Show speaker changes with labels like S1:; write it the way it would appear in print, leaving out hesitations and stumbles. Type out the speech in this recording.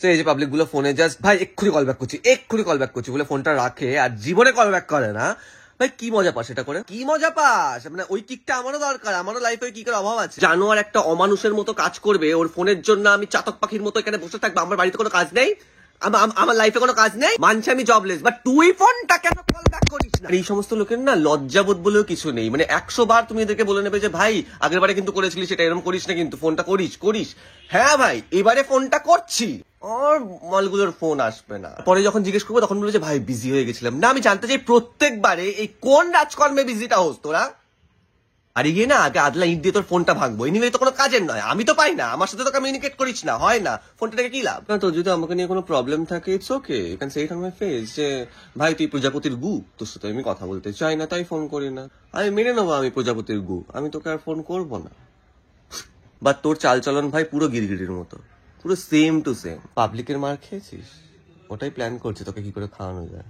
S1: তো এই যে পাবলিক গুলো ফোনে জাস্ট ভাই এক্ষুনি কল ব্যাক করছি বলে ফোনটা রাখে আর জীবনে কল ব্যাক করে না। ভাই কি মজা পাস এটা করে, কি মজা পাস? মানে ওই কিকটা আমারও দরকার, আমারও লাইফে কিকের অভাব আছে। জানোয়ার একটা অমানুষের মতো কাজ করবে, ওর ফোনের জন্য আমি চাতক পাখির মতো এখানে বসে থাকবো, আমার বাড়িতে কোনো কাজ নেই, আমার লাইফে কোনো কাজ নেই, মানছি আমি জবলেস, বাট তুই ফোনটা কেন কল ব্যাক করিস না? এই সমস্ত লোকের না লজ্জাবোধ বলেও কিছু নেই। মানে 100 বার তুমি এদেরকে বলে নেবে যে ভাই আগের বারে কিন্তু করেছিলিস সেটা, এরকম করিস না কিন্তু, ফোনটা করিস। হ্যাঁ ভাই এবারে ফোনটা করছি, আর মালগুলোর ফোন আসবে না। পরে যখন জিজ্ঞেস করবো তখন বলবে যে ভাই বিজি হয়ে গেছিলাম। না, আমি জানতে চাই প্রত্যেকবারে এই কোন রাজকর্মে বিজিটা হোস তোরা? আর গিয়ে না আগে আদলা ইট দিয়ে তোর ফোনটা ভাঙবো, এনিওয়ে তো কোনো কাজের নয়, আমি তো পাই না, আমার সাথে তো কমিউনিকেট করিস না, হয় না, ফোনটা থেকে কি লাভ? না তোর যদি আমাকে নিয়ে কোনো প্রবলেম থাকে it's okay, you can say it on my face যে ভাই তুই প্রজাপতির গু, তোর সাথে আমি কথা বলতে চাই না তাই ফোন করি না। আমি মেনে নেবো আমি প্রজাপতির গু, আমি তোকে আর ফোন করবো না। বাট তোর চালচলন ভাই পুরো গিরগিটির মতো, পুরো সেম টু সেম। পাবলিকের মার খেয়েছিস, ওটাই প্ল্যান করছি তোকে কি করে খাওয়ানো যায়।